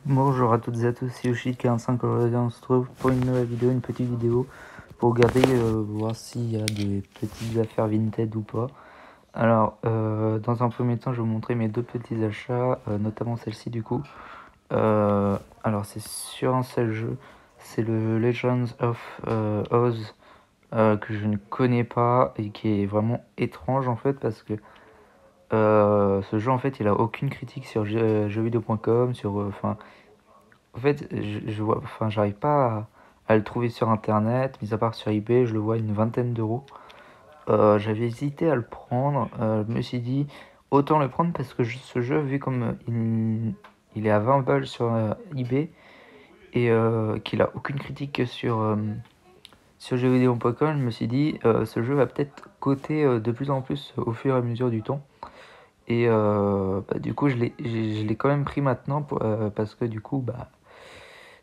Bonjour à toutes et à tous, c'est Yoshi45. Aujourd'hui on se retrouve pour une nouvelle vidéo, une petite vidéo pour regarder, voir s'il y a des petites affaires Vinted ou pas. Alors, dans un premier temps, je vais vous montrer mes deux petits achats, notamment celle-ci du coup. Alors, c'est sur un seul jeu, c'est le Legends of Oz que je ne connais pas et qui est vraiment étrange en fait parce que ce jeu en fait il a aucune critique sur jeuxvideo.com, sur en fait, je vois, enfin, j'arrive pas à le trouver sur internet, mis à part sur eBay, je le vois à une vingtaine d'euros. J'avais hésité à le prendre, je me suis dit autant le prendre parce que ce jeu, vu comme il est à 20 balles sur eBay et qu'il a aucune critique sur jeuxvideo.com, je me suis dit ce jeu va peut-être coter de plus en plus au fur et à mesure du temps. Et du coup, je l'ai quand même pris maintenant parce que du coup,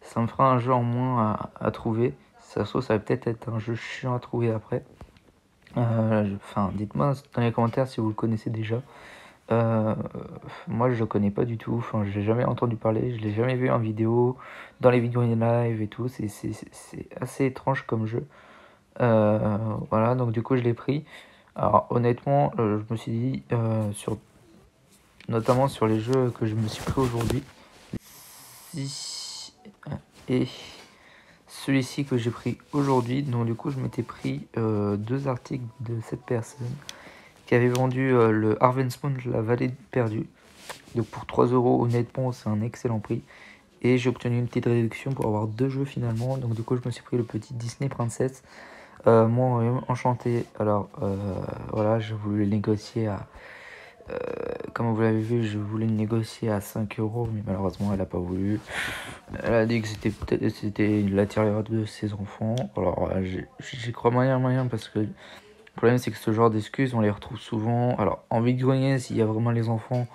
ça me fera un jeu en moins à trouver. Ça se trouve, ça va peut-être être un jeu chiant à trouver après. Enfin, dites-moi dans les commentaires si vous le connaissez déjà. Euh, Moi, je le connais pas du tout. Enfin, je l'ai jamais entendu parler. Je l'ai jamais vu en vidéo, dans les vidéos in live et tout. C'est assez étrange comme jeu. Voilà, donc du coup, je l'ai pris. Alors, honnêtement, je me suis dit, notamment sur les jeux que je me suis pris aujourd'hui. Et celui-ci que j'ai pris aujourd'hui, donc du coup je m'étais pris deux articles de cette personne qui avait vendu le Harvestmoon, la vallée perdue. Donc pour 3 euros, honnêtement, c'est un excellent prix. Et j'ai obtenu une petite réduction pour avoir deux jeux finalement. Donc du coup, je me suis pris le petit Disney Princess. Moi, enchanté. Alors voilà, j'ai voulu le négocier à. Comme vous l'avez vu, je voulais le négocier à 5 euros, mais malheureusement, elle n'a pas voulu. Elle a dit que c'était la tirelire de ses enfants. Alors j'y crois moyen parce que le problème c'est que ce genre d'excuses on les retrouve souvent. Alors en vide-grenier s'il y a vraiment les enfants,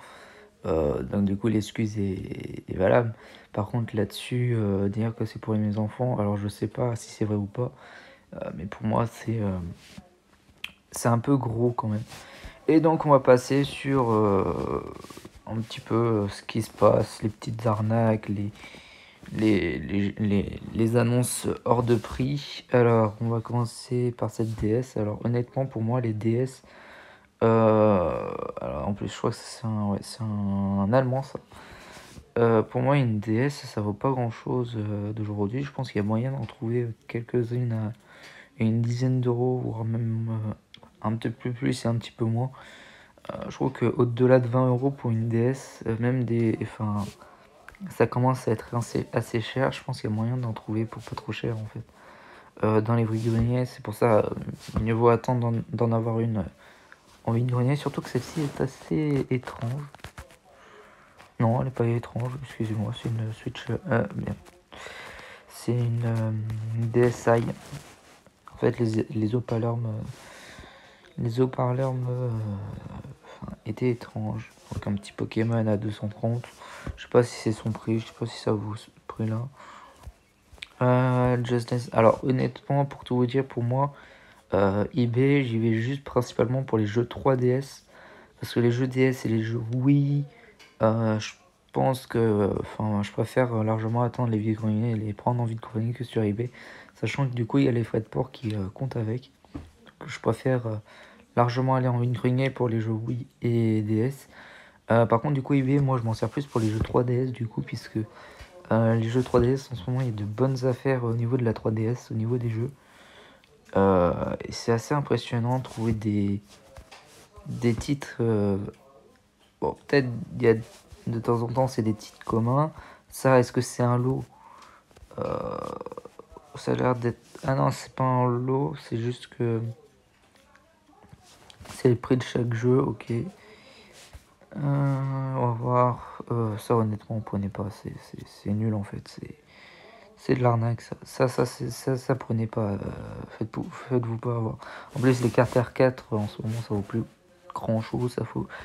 donc du coup l'excuse est valable. Par contre là-dessus, dire que c'est pour mes enfants, alors je sais pas si c'est vrai ou pas, mais pour moi c'est un peu gros quand même. Et donc on va passer sur un petit peu ce qui se passe, les petites arnaques, les annonces hors de prix. Alors, on va commencer par cette DS. Alors, honnêtement, pour moi, les DS. Alors, en plus, je crois que c'est un allemand, ça. Pour moi, une DS, ça vaut pas grand chose d'aujourd'hui. Je pense qu'il y a moyen d'en trouver quelques-unes à une dizaine d'euros, voire même un petit peu plus et un petit peu moins. Je trouve qu'au-delà de 20 euros pour une DS, même enfin, ça commence à être assez cher. Je pense qu'il y a moyen d'en trouver pour pas trop cher en fait. Dans les vide-greniers, c'est pour ça mieux vaut attendre d'en avoir une en vide-grenier. Surtout que celle-ci est assez étrange. Non, elle n'est pas étrange, excusez-moi, c'est une Switch. Bien. C'est une DSi. En fait, les haut-parleurs étaient étranges. Donc un petit Pokémon à 230. Je sais pas si c'est son prix, je sais pas si ça vaut ce prix-là. Just Dance. Alors honnêtement, pour tout vous dire, pour moi, eBay, j'y vais juste principalement pour les jeux 3DS. Parce que les jeux DS et les jeux Wii, je pense que, enfin, je préfère largement attendre les vide-greniers et les prendre en vide-grenier que sur eBay. Sachant que du coup, il y a les frais de port qui comptent avec. Donc, je préfère largement aller en vide-grenier pour les jeux Wii et DS. Par contre, du coup, eBay, moi, je m'en sers plus pour les jeux 3DS, du coup, puisque les jeux 3DS, en ce moment, il y a de bonnes affaires au niveau de la 3DS, au niveau des jeux. Et c'est assez impressionnant de trouver des titres. Bon, peut-être il y a de temps en temps, c'est des titres communs. Ça, est-ce que c'est un lot? Ça a l'air d'être. Ah non, c'est pas un lot, c'est juste que c'est le prix de chaque jeu, ok. On va voir. Ça, honnêtement, on prenait pas. C'est nul en fait. C'est de l'arnaque, ça. Ça prenez pas. Faites-vous pas avoir. En plus, les cartes R4 en ce moment, ça vaut plus grand chose.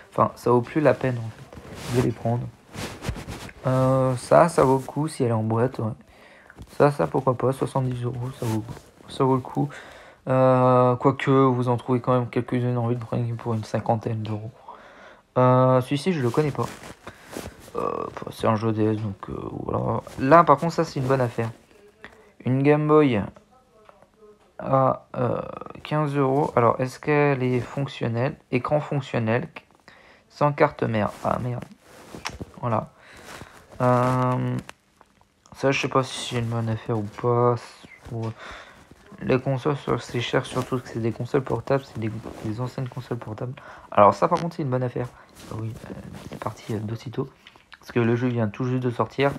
Enfin, ça vaut plus la peine en fait de les prendre. Ça vaut le coup si elle est en boîte. Ouais. Ça, pourquoi pas. 70 euros, ça vaut le coup. Quoique, vous en trouvez quand même quelques-unes en vide pour une cinquantaine d'euros. Celui-ci, je le connais pas. C'est un jeu DS, donc voilà. Là, par contre, ça, c'est une bonne affaire. Une Game Boy à 15 €. Alors, est-ce qu'elle est fonctionnelle? Écran fonctionnel, sans carte mère. Ah, merde. Voilà. Ça, je sais pas si c'est une bonne affaire ou pas. Les consoles, c'est cher, surtout que c'est des consoles portables, c'est des anciennes consoles portables. Alors ça, par contre, c'est une bonne affaire. Oui, c'est parti d'aussitôt. Parce que le jeu vient tout juste de sortir.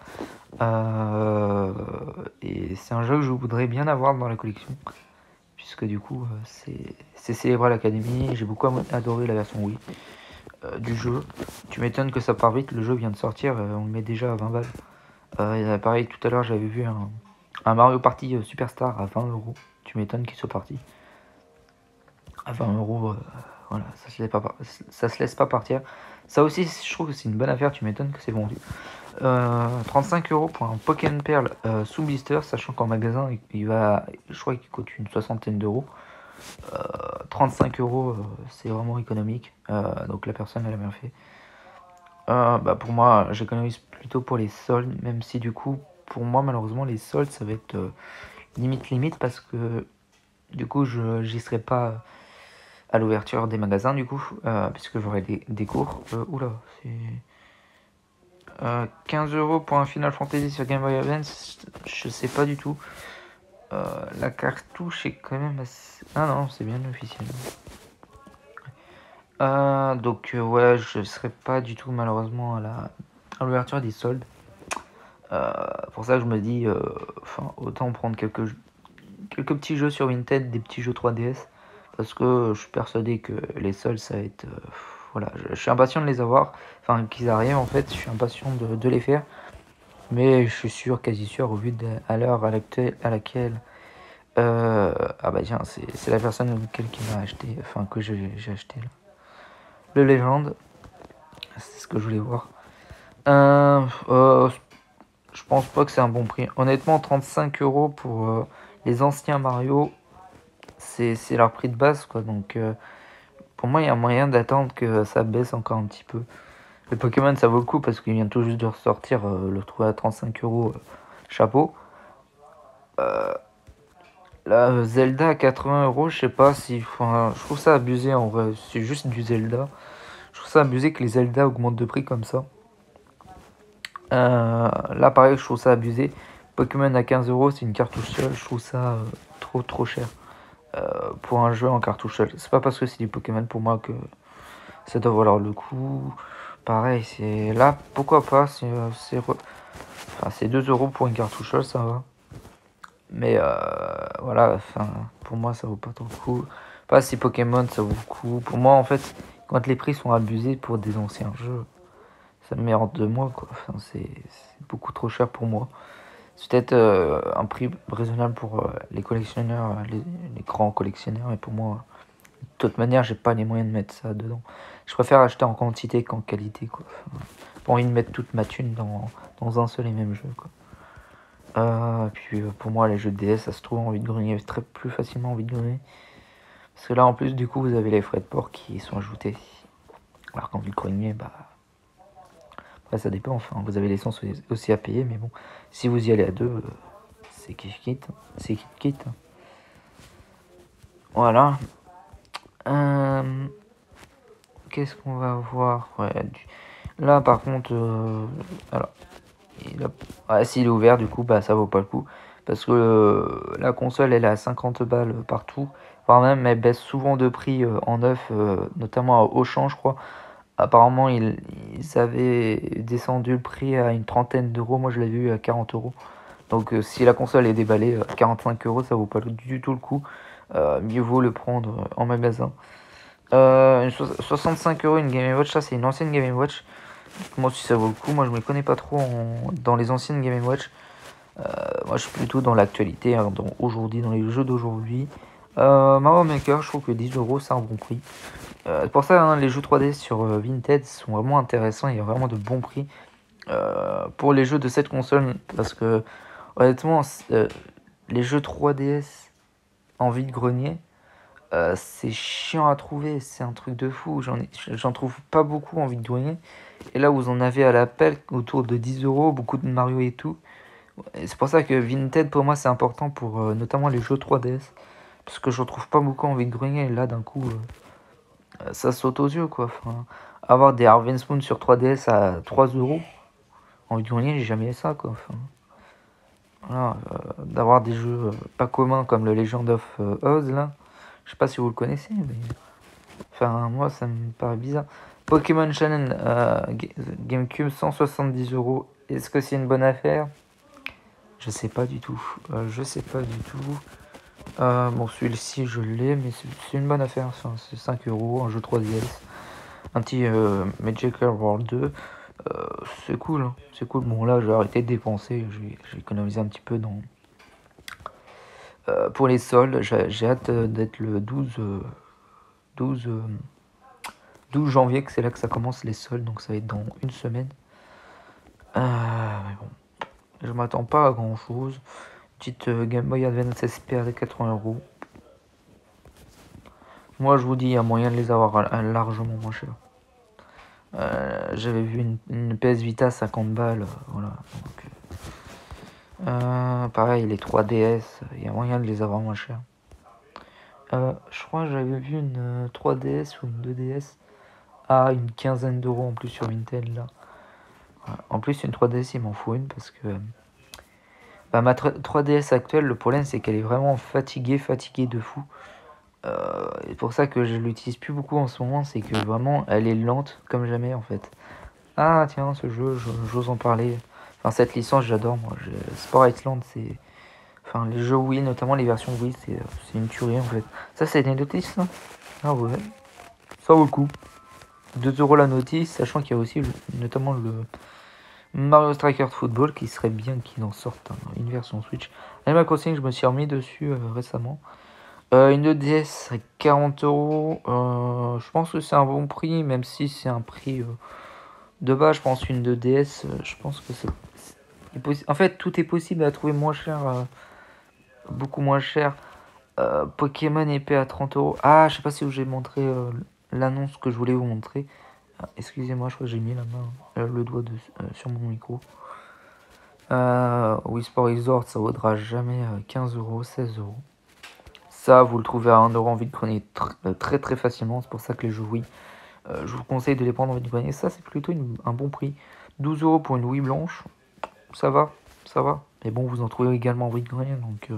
Et c'est un jeu que je voudrais bien avoir dans la collection. Puisque du coup, c'est Cerebral Academy. J'ai beaucoup adoré la version Wii du jeu. Tu m'étonnes que ça part vite, le jeu vient de sortir, on le met déjà à 20 balles. Pareil, tout à l'heure, j'avais vu un Mario Party Superstar à 20 €. Tu m'étonnes qu'il soit parti. À 20 €, voilà, ça se laisse pas partir. Ça aussi, je trouve que c'est une bonne affaire, tu m'étonnes que c'est vendu. 35 € pour un Pokémon Pearl sous blister, sachant qu'en magasin, je crois qu'il coûte une soixantaine d'euros. 35 €, c'est vraiment économique. Donc la personne, elle a bien fait. Pour moi, j'économise plutôt pour les soldes, même si du coup, pour moi, malheureusement, les soldes, ça va être limite, parce que du coup, j'y serai pas à l'ouverture des magasins, du coup, puisque j'aurai des cours. Oula, c'est 15 € pour un Final Fantasy sur Game Boy Advance, je sais pas du tout. La cartouche est quand même assez... Ah non, c'est bien officiel. Donc ouais, je serai pas du tout malheureusement à l'ouverture des soldes. Pour ça que je me dis, autant prendre quelques petits jeux sur Vinted, des petits jeux 3DS, parce que je suis persuadé que les soldes, ça va être... voilà, je suis impatient de les avoir, enfin qu'ils arrivent en fait, je suis impatient de les faire, mais je suis sûr, quasi sûr, au vu de à l'heure à laquelle... ah bah tiens, c'est la personne qui m'a acheté, enfin que j'ai acheté là. Le Legend, c'est ce que je voulais voir. Je pense pas que c'est un bon prix. Honnêtement, 35 € pour les anciens Mario, c'est leur prix de base, quoi. Donc, pour moi, il y a moyen d'attendre que ça baisse encore un petit peu. Le Pokémon, ça vaut le coup parce qu'il vient tout juste de ressortir. Le trouver à 35 € chapeau. Là, Zelda à 80 €, je sais pas si. Enfin, je trouve ça abusé en vrai. C'est juste du Zelda. Je trouve ça abusé que les Zelda augmentent de prix comme ça. Là, pareil, je trouve ça abusé. Pokémon à 15 €, c'est une cartouche seule. Je trouve ça trop cher pour un jeu en cartouche seule. C'est pas parce que c'est du Pokémon pour moi que ça doit valoir le coup. Pareil, c'est là, pourquoi pas. C'est 2 € pour une cartouche seule, ça va. Mais voilà, enfin, pour moi, ça vaut pas trop le coup. Pas si Pokémon, ça vaut le coup. Pour moi, en fait, quand les prix sont abusés pour des anciens jeux, ça me met hors de moi, quoi. Enfin, c'est beaucoup trop cher pour moi. C'est peut-être un prix raisonnable pour les collectionneurs, les grands collectionneurs, mais pour moi, de toute manière, j'ai pas les moyens de mettre ça dedans. Je préfère acheter en quantité qu'en qualité, quoi. Enfin, pas envie de mettre toute ma thune dans un seul et même jeu, quoi. Puis pour moi, les jeux de DS, ça se trouve en vide-grenier, très plus facilement en vide-grenier. Parce que là, en plus, du coup, vous avez les frais de port qui sont ajoutés. Alors qu'en vide-grenier, après, ça dépend. Enfin, vous avez l'essence aussi à payer, mais bon, si vous y allez à deux, c'est kiff-kit. C'est kiff-kit. Voilà. Qu'est-ce qu'on va voir? Ouais, là, par contre, alors, s'il est ouvert, du coup, ça vaut pas le coup. Parce que la console, elle est à 50 balles partout. Voire même, elle baisse souvent de prix en neuf, notamment à Auchan, je crois. Apparemment, ils avaient descendu le prix à une trentaine d'euros. Moi, je l'ai vu à 40 €. Donc, si la console est déballée à 45 €, ça vaut pas du tout le coup. Mieux vaut le prendre en magasin. 65 € une Game & Watch, ça c'est une ancienne Game & Watch. Moi si ça vaut le coup, moi je me connais pas trop dans les anciennes Game & Watch. Moi je suis plutôt dans l'actualité, hein, dans les jeux d'aujourd'hui. Mario Maker, je trouve que 10 € c'est un bon prix. C'est pour ça, hein, les jeux 3D sur Vinted sont vraiment intéressants, il y a vraiment de bons prix pour les jeux de cette console. Parce que honnêtement, les jeux 3DS en vide-grenier, c'est chiant à trouver, c'est un truc de fou. J'en trouve pas beaucoup en vide-grenier. Et là, vous en avez à l'appel autour de 10 euros, beaucoup de Mario et tout. Et c'est pour ça que Vinted, pour moi, c'est important pour notamment les jeux 3DS. Parce que je retrouve pas beaucoup en vide-grenier. Et là, d'un coup, ça saute aux yeux, quoi. Enfin, avoir des Harvest Moon sur 3DS à 3 euros, en vide-grenier, j'ai jamais ça, quoi. Enfin, voilà, d'avoir des jeux pas communs comme le Legend of Oz, là. Je sais pas si vous le connaissez, mais... Enfin, moi, ça me paraît bizarre. Pokémon Channel GameCube, 170 euros. Est-ce que c'est une bonne affaire? Je sais pas du tout. Je sais pas du tout. Bon, celui-ci, je l'ai, mais c'est une bonne affaire. Enfin, c'est 5 euros, un jeu 3DS. Un petit Magic World 2. C'est cool, hein. C'est cool. Bon, là, j'ai arrêté de dépenser. J'ai économisé un petit peu dans... pour les soldes, j'ai hâte d'être le 12 janvier, que c'est là que ça commence les soldes, donc ça va être dans une semaine. Mais bon, je m'attends pas à grand chose. Petite Game Boy Advance SP à 80 euros. Moi, je vous dis, il y a moyen de les avoir largement moins cher. J'avais vu une PS Vita 50 balles, voilà. Donc, pareil, les 3DS, il y a moyen de les avoir moins cher. Je crois que j'avais vu une 3DS ou une 2DS à une quinzaine d'euros en plus sur Vinted là. En plus, une 3DS, il m'en faut une parce que bah, ma 3DS actuelle, le problème c'est qu'elle est vraiment fatiguée de fou. Et pour ça que je l'utilise plus beaucoup en ce moment, c'est que vraiment elle est lente comme jamais en fait. Ah tiens, ce jeu, j'ose en parler. Enfin, cette licence, j'adore moi. Sport Island, c'est. Enfin, les jeux Wii, notamment les versions Wii, c'est une tuerie en fait. Ça, c'est des notices là. Ah ouais, ça vaut le coup. 2 euros la notice, sachant qu'il y a aussi notamment le Mario Striker Football qui serait bien qu'il en sorte une version Switch. Animal Crossing, je me suis remis dessus récemment. Une 2DS à 40 euros. Je pense que c'est un bon prix, même si c'est un prix de bas. Je pense une 2DS, je pense que c'est en fait, tout est possible à trouver moins cher, beaucoup moins cher. Pokémon épée à 30 euros. Ah, je sais pas si j'ai montré l'annonce que je voulais vous montrer. Ah, excusez-moi, je crois que j'ai mis la main, le doigt sur mon micro. Wii Sport Resort, ça vaudra jamais 15 euros, 16 euros. Ça, vous le trouvez à 1 euro en vide-grenier très très facilement. C'est pour ça que les jeux Wii, je vous conseille de les prendre en vide-grenier. Ça, c'est plutôt un bon prix. 12 euros pour une Wii blanche, ça va, ça va. Mais bon, vous en trouvez également en vide-grenier, donc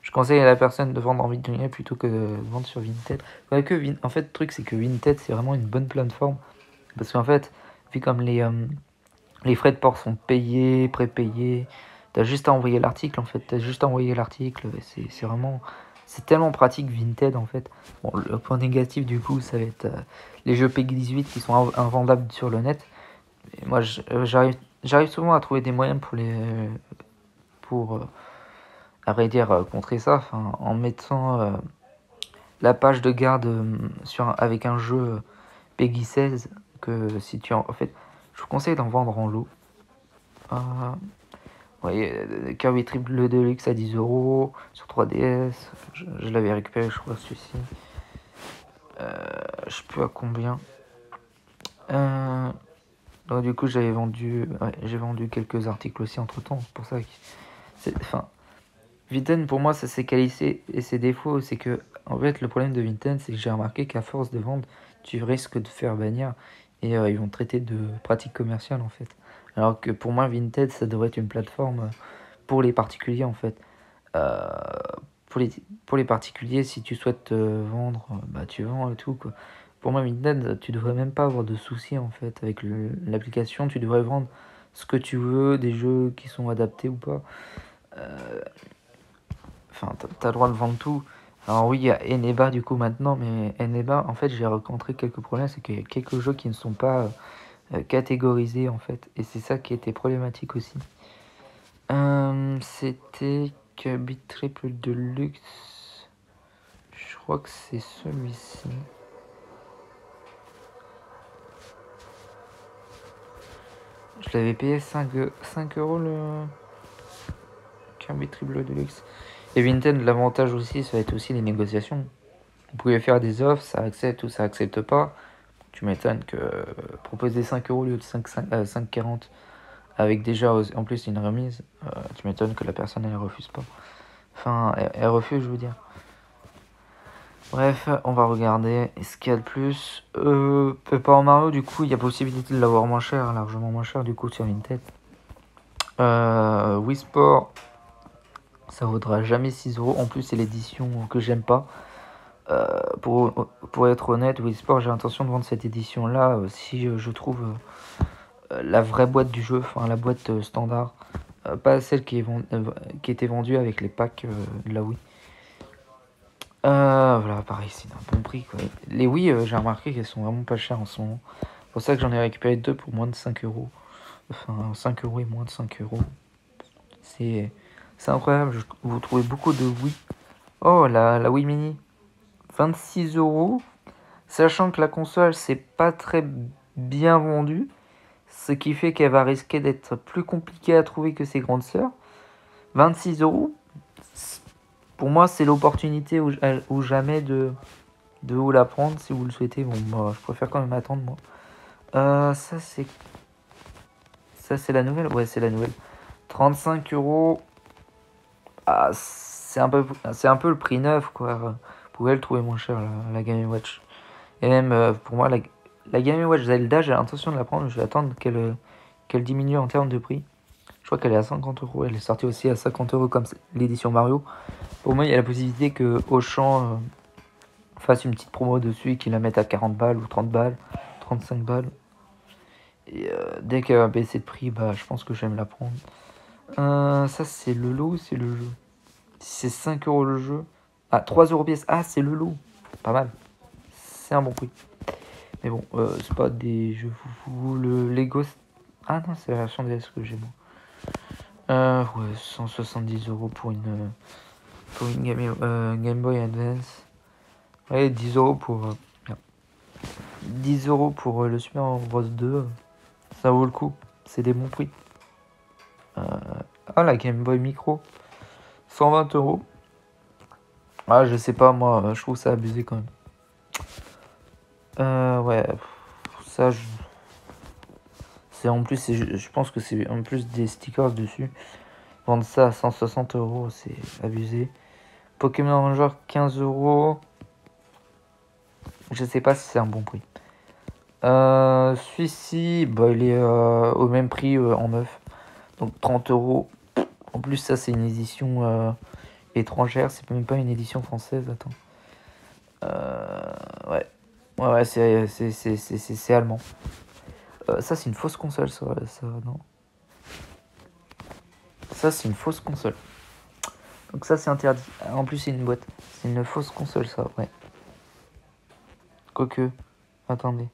je conseille à la personne de vendre en vide-grenier plutôt que de vendre sur Vinted. Ouais, en fait, le truc, c'est que Vinted, c'est vraiment une bonne plateforme. Parce qu'en fait, vu comme les frais de port sont payés, prépayés, t'as juste à envoyer l'article, en fait. T'as juste à envoyer l'article. C'est vraiment... C'est tellement pratique Vinted, en fait. Bon, le point négatif, du coup, ça va être les jeux PEGI 18 qui sont invendables sur le net. Et moi, j'arrive souvent à trouver des moyens pour à vrai dire, contrer ça, enfin, en mettant la page de garde avec un jeu PEGI 16, que si tu en fait, je vous conseille d'en vendre en lot. Vous voyez, Kirby Triple Deluxe à 10 euros sur 3DS, je l'avais récupéré, je crois, celui-ci. Je sais plus à combien. Donc du coup, j'ai vendu quelques articles aussi entre temps. C'est pour ça que enfin, Vinted pour moi, ça s'est qualifié et ses défauts, c'est que en fait le problème de Vinted, c'est que j'ai remarqué qu'à force de vendre, tu risques de faire bannir et ils vont te traiter de pratique commerciale en fait. Alors que pour moi, Vinted, ça devrait être une plateforme pour les particuliers en fait. Euh, pour les particuliers, si tu souhaites vendre, bah tu vends et tout quoi. Pour moi, Vinted, tu devrais même pas avoir de soucis en fait avec l'application. Tu devrais vendre ce que tu veux, des jeux qui sont adaptés ou pas. Enfin, t'as le droit de vendre tout. Alors oui, il y a Eneba du coup maintenant, mais Eneba, en fait, j'ai rencontré quelques problèmes, c'est qu'il y a quelques jeux qui ne sont pas catégorisés en fait, et c'est ça qui était problématique aussi. C'était Kirby Triple Deluxe. Je crois que c'est celui-ci. Je l'avais payé 5 euros le Kirby Triple Deluxe. Et Vinted, l'avantage aussi, ça va être aussi les négociations. Vous pouvez faire des offres, ça accepte ou ça accepte pas. Tu m'étonnes que proposer 5 euros au lieu de 5,40 avec déjà en plus une remise, tu m'étonnes que la personne elle refuse pas. Enfin, elle refuse, je veux dire. Bref, on va regarder ce qu'il y a de plus. Paper Mario, du coup, il y a possibilité de l'avoir moins cher, largement moins cher, du coup, sur Vinted. Wii Sport, ça vaudra jamais 6 euros. En plus, c'est l'édition que j'aime pas. Pour être honnête, Wii Sport, j'ai l'intention de vendre cette édition-là si je trouve la vraie boîte du jeu, enfin la boîte standard, pas celle qui était vendue avec les packs de la Wii. Voilà, pareil, c'est un bon prix, quoi. Les Wii, j'ai remarqué qu'elles sont vraiment pas chères en ce moment. C'est pour ça que j'en ai récupéré 2 pour moins de 5 euros. Enfin, 5 euros et moins de 5 euros. C'est incroyable, vous trouvez beaucoup de Wii. Oh, la Wii Mini. 26 euros. Sachant que la console, c'est pas très bien vendu. Ce qui fait qu'elle va risquer d'être plus compliquée à trouver que ses grandes sœurs. 26 euros. Pour moi, c'est l'opportunité ou jamais de vous la prendre si vous le souhaitez. Bon, moi, je préfère quand même attendre, moi. Ça, c'est la nouvelle. Ouais, c'est la nouvelle. 35 euros. Ah, c'est un peu le prix neuf, quoi. Vous pouvez le trouver moins cher, la Game & Watch. Et même, pour moi, la Game & Watch Zelda, j'ai l'intention de la prendre. Je vais attendre qu'elle diminue en termes de prix. Je crois qu'elle est à 50 euros. Elle est sortie aussi à 50 euros comme l'édition Mario. Pour moi, il y a la possibilité que Auchan fasse une petite promo dessus et qu'il la mette à 40 balles ou 30 balles, 35 balles. Et dès qu'elle va baisser de prix, bah, je pense que je vais me la prendre. Ça, c'est le lot ou c'est le jeu? C'est 5 euros le jeu. Ah, 3 euros pièce. Ah, c'est le lot. Pas mal. C'est un bon prix. Mais bon, c'est pas des jeux foufou. Le Lego. Ah non, c'est la version DS que j'ai moi. Ouais, 170 euros pour une Game Boy Advance. Ouais, 10 euros pour 10 euros pour le Super Mario Bros 2. Ça vaut le coup. C'est des bons prix. Ah, la Game Boy Micro. 120 euros. Ah, je sais pas, moi, je trouve ça abusé quand même. Ouais, ça, c'est en plus, je pense que c'est en plus des stickers dessus. Vendre ça à 160 euros, c'est abusé. Pokémon Ranger, 15 euros. Je sais pas si c'est un bon prix. Celui-ci, bah, il est au même prix en neuf. Donc 30 euros. En plus, ça, c'est une édition étrangère. C'est même pas une édition française. Attends. Ouais. Ouais, c'est allemand. Ça, c'est une fausse console, ça non. Ça, c'est une fausse console. Donc ça, c'est interdit. En plus, c'est une boîte. C'est une fausse console, ça, ouais. Quoique. Attendez.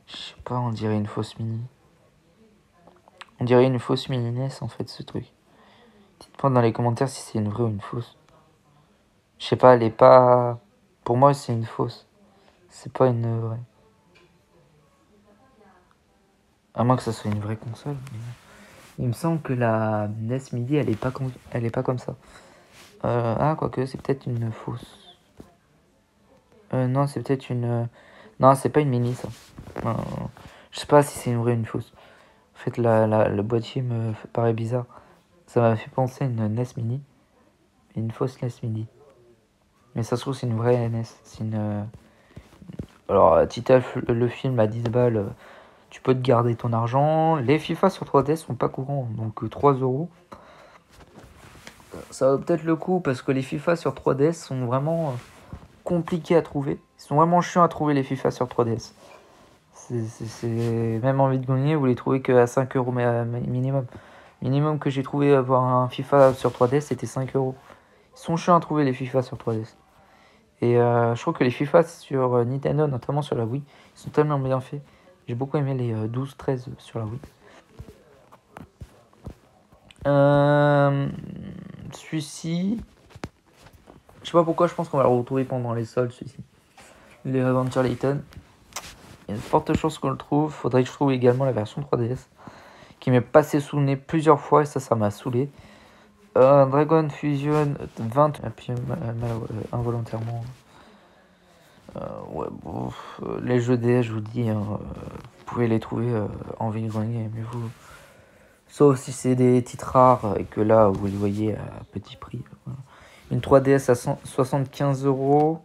Je sais pas, on dirait une fausse mini. On dirait une fausse mini NES, en fait, ce truc. Dites-moi dans les commentaires si c'est une vraie ou une fausse. Je sais pas, elle est pas... Pour moi, c'est une fausse. C'est pas une vraie. À moins que ça soit une vraie console. Il me semble que la NES Mini, elle est pas comme ça. Ah, quoique, c'est peut-être une fausse. Non, c'est peut-être une... Non, c'est pas une mini, ça. Non. Je sais pas si c'est une vraie ou une fausse. En fait, le boîtier me paraît bizarre. Ça m'a fait penser à une NES Mini. Une fausse NES Mini. Mais ça se trouve, c'est une vraie NES. C'est une... Alors, Titeuf, le film à 10 balles, tu peux te garder ton argent. Les FIFA sur 3DS sont pas courants, donc 3 euros. Ça vaut peut-être le coup parce que les FIFA sur 3DS sont vraiment compliqués à trouver. Ils sont vraiment chiants à trouver les FIFA sur 3DS. C'est même envie de gagner, vous les trouvez qu'à 5 euros minimum. Minimum que j'ai trouvé avoir un FIFA sur 3DS, c'était 5 euros. Ils sont chiants à trouver les FIFA sur 3DS. Et je trouve que les FIFA sur Nintendo, notamment sur la Wii, ils sont tellement bien faits. J'ai beaucoup aimé les 12-13 sur la Wii. Celui-ci, je sais pas pourquoi, je pense qu'on va le retrouver pendant les soldes, celui-ci. Les Adventure Layton. Il y a de fortes chances qu'on le trouve. Faudrait que je trouve également la version 3DS qui m'est passée sous le nez plusieurs fois et ça m'a saoulé. Dragon Fusion 20. Et puis involontairement. Ouais, bon, les jeux DS, je vous dis, hein, vous pouvez les trouver en vide-grenier, mais vous. Sauf si c'est des titres rares et que là, vous les voyez à petit prix. Voilà. Une 3DS à 75 euros.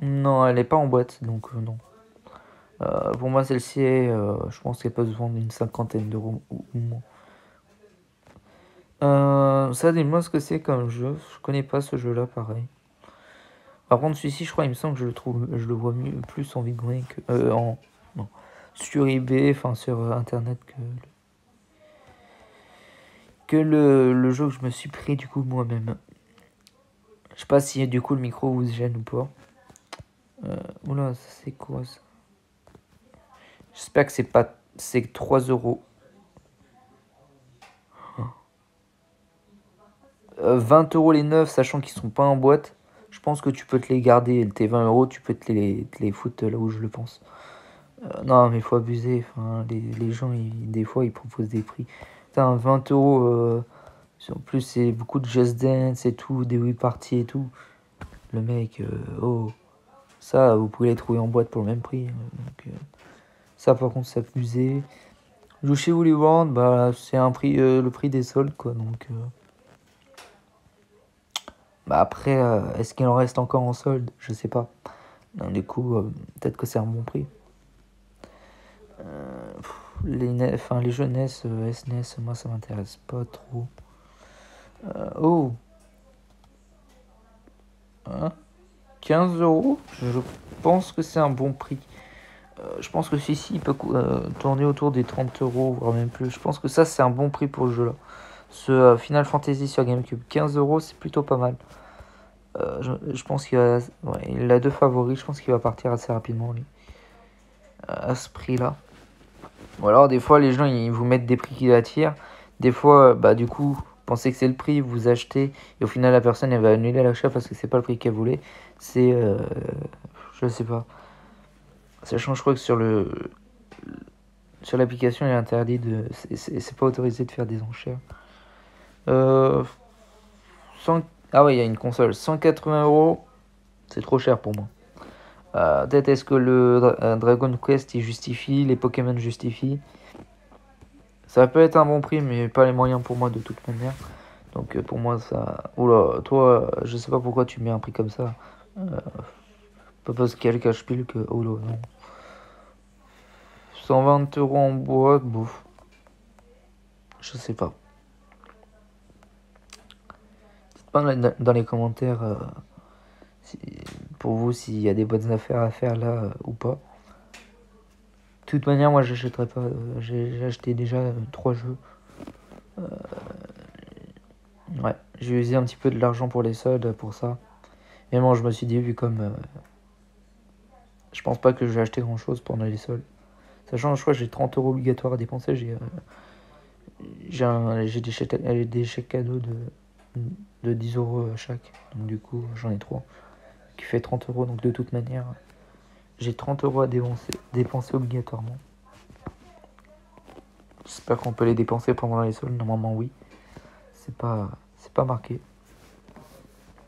Non, elle est pas en boîte, donc non. Pour moi, celle-ci est, je pense qu'elle peut se vendre une cinquantaine d'euros ou moins. Ça, dis-moi ce que c'est comme jeu. Je connais pas ce jeu-là, pareil. Par contre, celui-ci, je crois, il me semble que je le vois mieux, plus en vidéo que non, sur eBay, enfin sur internet que le jeu que je me suis pris du coup moi-même. Je sais pas si du coup le micro vous gêne ou pas. Oula, c'est quoi ça? J'espère que c'est 3 euros. 20 euros les neufs, sachant qu'ils sont pas en boîte. Je pense que tu peux te les garder. Tes 20 euros, tu peux te les foutre là où je le pense. Non, mais il faut abuser. Enfin, les gens, des fois, ils proposent des prix. Putain, 20 euros. En plus, c'est beaucoup de Just Dance et tout, des Wii Party et tout. Le mec, oh. Ça, vous pouvez les trouver en boîte pour le même prix. Donc, ça, par contre, c'est abusé. Joue chez Woolly World, bah, c'est un prix, le prix des soldes, quoi. Donc, bah après, est-ce qu'il en reste encore en solde? Je sais pas. Donc, du coup, peut-être que c'est un bon prix. Les jeux NES, SNES, moi, ça m'intéresse pas trop. Oh, hein, 15 euros, je pense que c'est un bon prix. Je pense que celui-ci il peut tourner autour des 30 euros, voire même plus. Je pense que ça, c'est un bon prix pour le jeu là. Ce Final Fantasy sur GameCube, 15 euros, c'est plutôt pas mal. Je pense qu'il a, ouais, il a deux favoris, je pense qu'il va partir assez rapidement lui. À ce prix là. Ou alors des fois les gens ils vous mettent des prix qui attirent. Des fois, bah du coup, pensez que c'est le prix, vous achetez, et au final la personne elle va annuler l'achat parce que c'est pas le prix qu'elle voulait. C'est, je sais pas. Sachant je crois que sur l'application il est interdit de, c'est pas autorisé de faire des enchères. 100, ah ouais, il y a une console, 180 euros, c'est trop cher pour moi. Peut-être est-ce que le Dragon Quest il justifie, les Pokémon justifient. Ça peut être un bon prix, mais pas les moyens pour moi de toute manière. Donc pour moi ça... Oula, toi, je sais pas pourquoi tu mets un prix comme ça. Pas parce qu'il y a le cache-pile que... Oula, non. 120 euros en boîte, bouffe. Je sais pas. Dites pas dans les commentaires si, pour vous s'il y a des bonnes affaires à faire là ou pas. De toute manière, moi j'achèterai pas. J'ai acheté déjà 3 jeux. Ouais, j'ai usé un petit peu de l'argent pour les soldes pour ça. Mais bon, je me suis dit, vu comme je pense pas que je vais acheter grand chose pendant les soldes. Sachant, je crois que j'ai 30 euros obligatoires à dépenser. J'ai des chèques cadeaux de 10 euros chaque. Donc du coup, j'en ai 3. Qui fait 30 euros. Donc de toute manière, j'ai 30 euros à dépenser obligatoirement. J'espère qu'on peut les dépenser pendant les soldes. Normalement, oui. C'est pas marqué.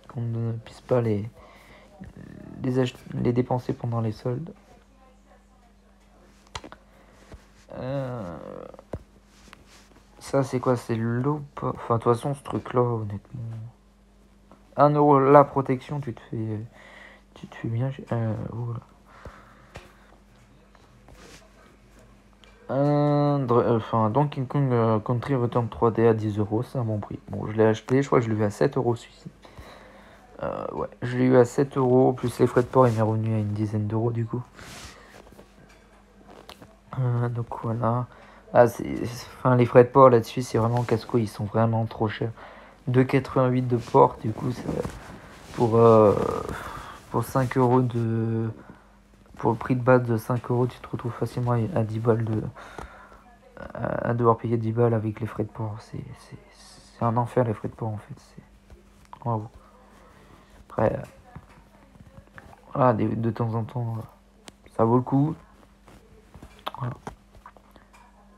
Qu'on ne puisse pas les dépenser pendant les soldes. Ça, c'est quoi? C'est l'eau? Enfin, de toute façon, ce truc-là, honnêtement. 1 euro la protection, tu te fais bien. Voilà. Enfin, Donkey Kong Country Return 3D à 10 euros, c'est un bon prix. Bon, je l'ai acheté, je crois que je l'ai eu à 7 euros celui-ci. Ouais, je l'ai eu à 7 euros, plus les frais de port, il m'est revenu à une dizaine d'euros du coup. Donc voilà. Enfin, les frais de port là-dessus, c'est vraiment casse-couille, ils sont vraiment trop chers. 2,88 de port, du coup, pour 5 euros de. Pour le prix de base de 5 euros, tu te retrouves facilement à 10 balles à devoir payer 10 balles avec les frais de port. C'est un enfer les frais de port en fait. Bravo. Après, voilà, de temps en temps, ça vaut le coup. Voilà.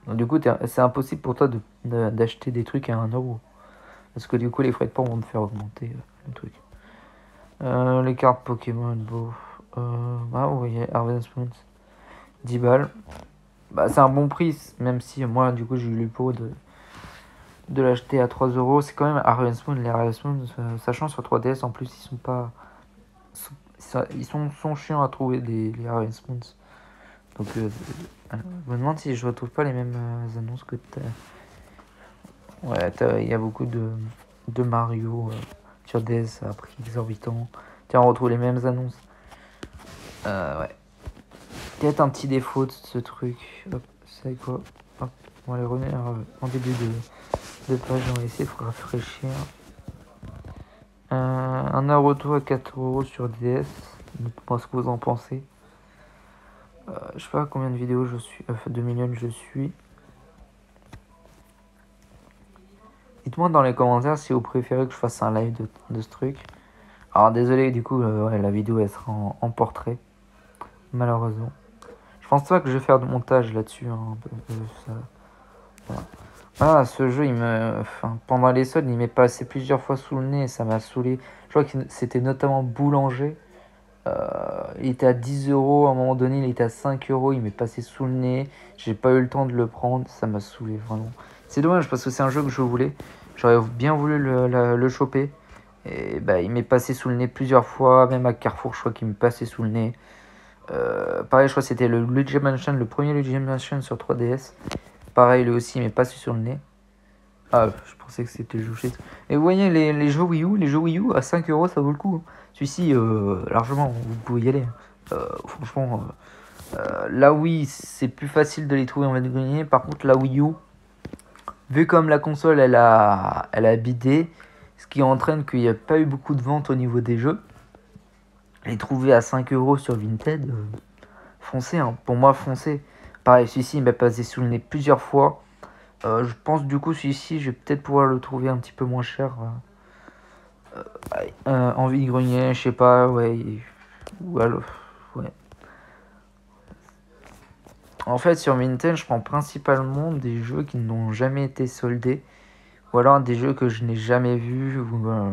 Donc du coup, c'est impossible pour toi d'acheter des trucs à 1€. Parce que du coup, les frais de port vont te faire augmenter le truc. Les cartes Pokémon, bon. Ah oui, Harvest Moon, 10 balles. Bah, c'est un bon prix, même si moi, du coup, j'ai eu le pot de l'acheter à 3€. C'est quand même Harvest Moon. Les Harvest Moon, sachant sur 3DS, en plus, ils sont pas. Ils sont chiants à trouver, les Harvest Moons. Donc, je me demande si je retrouve pas les mêmes annonces que t'as. Ouais, il y a beaucoup de Mario sur DS à prix exorbitant. Tiens, on retrouve les mêmes annonces. Ouais. Peut-être un petit défaut de ce truc. Hop, c'est quoi? Hop, on va les remettre en début de page. On va essayer de rafraîchir. Un Naruto à 4€ sur DS. Dites-moi ce que vous en pensez. Je sais pas combien de vidéos je suis. 2 millions je suis. Dites-moi dans les commentaires si vous préférez que je fasse un live de ce truc. Alors désolé, du coup, ouais, la vidéo elle sera en portrait. Malheureusement. Je pense pas que je vais faire de montage là-dessus. Hein, ça. Voilà. Ah, ce jeu, enfin, pendant les soldes, il m'est passé plusieurs fois sous le nez et ça m'a saoulé. Je crois que c'était notamment Boulanger. Il était à 10€, à un moment donné, il était à 5€, il m'est passé sous le nez. J'ai pas eu le temps de le prendre, ça m'a saoulé vraiment. C'est dommage parce que c'est un jeu que je voulais. J'aurais bien voulu le choper. Et bah, il m'est passé sous le nez plusieurs fois, même à Carrefour, je crois qu'il m'est passé sous le nez. Pareil, je crois que c'était le Luigi Mansion, le premier Luigi Mansion sur 3DS. Pareil, lui aussi, il m'est passé sur le nez. Ah, je pensais que c'était le jeu shit. Et vous voyez, les jeux Wii U à 5€, ça vaut le coup. Celui-ci, largement, vous pouvez y aller. Franchement, la Wii, c'est plus facile de les trouver en mode grenier. Par contre, la Wii U, vu comme la console, elle a bidé, ce qui entraîne qu'il n'y a pas eu beaucoup de ventes au niveau des jeux. Les trouver à 5€ sur Vinted, foncez, hein. Pour moi, foncez. Pareil, celui-ci, il m'a passé sous le nez plusieurs fois. Je pense du coup celui-ci je vais peut-être pouvoir le trouver un petit peu moins cher en vide-grenier, je sais pas, ouais, ou alors, ouais. En fait sur Vinted je prends principalement des jeux qui n'ont jamais été soldés ou alors des jeux que je n'ai jamais vus ou, voilà.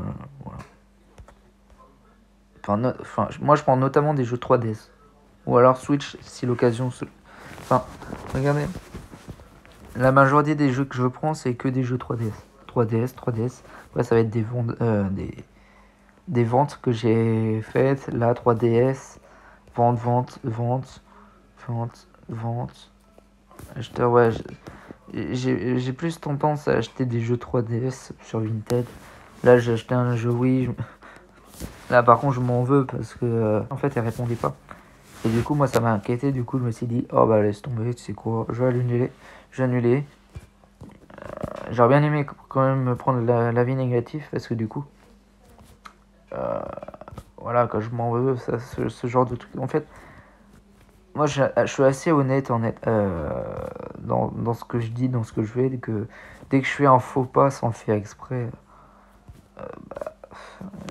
Enfin, moi je prends notamment des jeux 3DS ou alors Switch si l'occasion se... Enfin regardez, la majorité des jeux que je prends c'est que des jeux 3DS. 3DS. Ouais, ça va être des ventes que j'ai faites. Là, 3DS, vente. Acheteur, ouais, j'ai plus tendance à acheter des jeux 3DS sur Vinted. Là, j'ai acheté un jeu Wii. Là, par contre, je m'en veux parce que, en fait, elle répondait pas. Et du coup, moi, ça m'a inquiété. Du coup, je me suis dit, oh bah, laisse tomber, tu sais quoi, je vais annuler. J'ai annulé. J'aurais bien aimé quand même me prendre l'avis négatif parce que du coup, voilà, quand je m'en veux, ça, ce genre de truc. En fait, moi je suis assez honnête dans ce que je dis, dans ce que je fais. Dès que je fais un faux pas sans le faire exprès,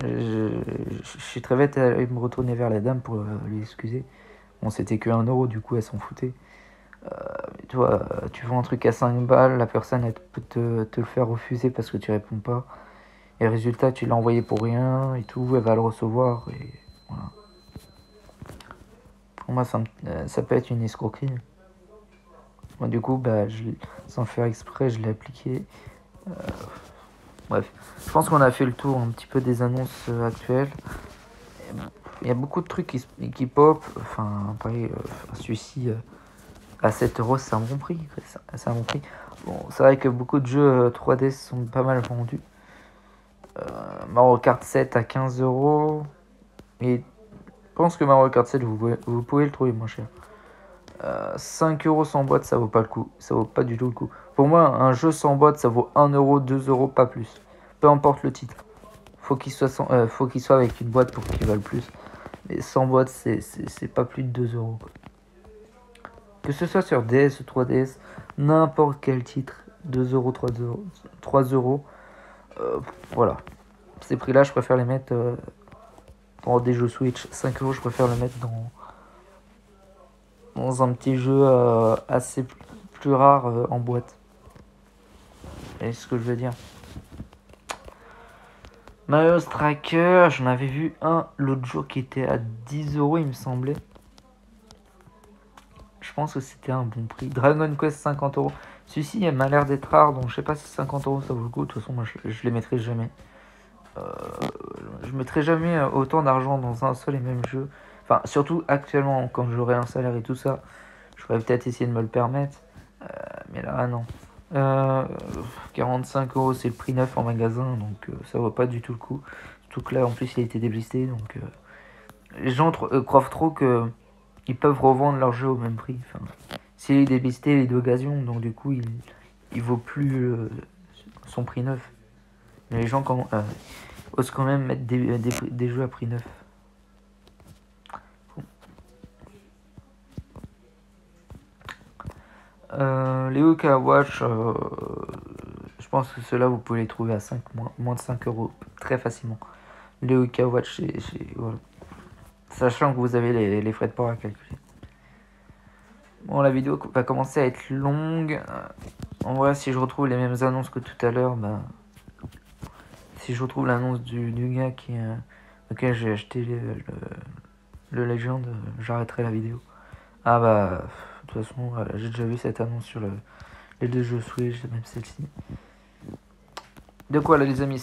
je suis très vite à aller me retourner vers la dame pour lui excuser. Bon, c'était que 1€, du coup, elle s'en foutait. Tu vois, tu vends un truc à 5 balles, la personne elle peut te le faire refuser parce que tu réponds pas. Et le résultat, tu l'as envoyé pour rien et tout, elle va le recevoir. Et voilà. Pour moi, ça peut être une escroquerie. Moi, du coup, bah, sans faire exprès, je l'ai appliqué. Bref, je pense qu'on a fait le tour un petit peu des annonces actuelles. Il y a beaucoup de trucs qui pop. Enfin, pareil, celui-ci à 7€, c'est un bon prix. C'est un bon prix. Bon, c'est vrai que beaucoup de jeux 3D sont pas mal vendus. Mario Kart 7 à 15€. Et je pense que Mario Kart 7, vous pouvez le trouver moins cher. 5€ sans boîte, ça vaut pas le coup. Ça vaut pas du tout le coup. Pour moi, un jeu sans boîte, ça vaut 1€, 2€, pas plus. Peu importe le titre. Faut qu'il soit avec une boîte pour qu'il vaille plus. Mais sans boîte, c'est pas plus de 2€. Que ce soit sur DS ou 3DS, n'importe quel titre, 2€, 3€. Voilà. Ces prix-là, je préfère les mettre dans des jeux Switch. 5€, je préfère le mettre dans un petit jeu assez plus rares en boîte. Et c'est ce que je veux dire. Mario Striker, j'en avais vu un l'autre jour qui était à 10 € il me semblait. Je pense que c'était un bon prix. Dragon Quest 50 €. Celui-ci il m'a l'air d'être rare, donc je sais pas si 50 € ça vaut le coup. De toute façon, moi je les mettrai jamais. Je mettrai jamais autant d'argent dans un seul et même jeu. Enfin, surtout actuellement, quand j'aurai un salaire et tout ça, je pourrais peut-être essayer de me le permettre. Mais là, non. 45 € c'est le prix neuf en magasin, donc ça vaut pas du tout le coup. Surtout que là, en plus, il a été déblisté, donc les gens croient trop que ils peuvent revendre leur jeu au même prix. Enfin, s'il est déblisté, il est d'occasion, donc du coup, il vaut plus son prix neuf. Mais les gens osent quand même mettre des jeux à prix neuf. Les Hoka Watch, je pense que ceux-là, vous pouvez les trouver à moins de 5 € très facilement. Les Hoka Watch, voilà. Sachant que vous avez les frais de port à calculer. Bon, la vidéo va commencer à être longue. En vrai, si je retrouve les mêmes annonces que tout à l'heure, bah, si je retrouve l'annonce du gars auquel j'ai acheté le Legend, j'arrêterai la vidéo. Ah bah, de toute façon, j'ai déjà vu cette annonce sur les deux jeux Switch, même celle-ci. Donc voilà les amis.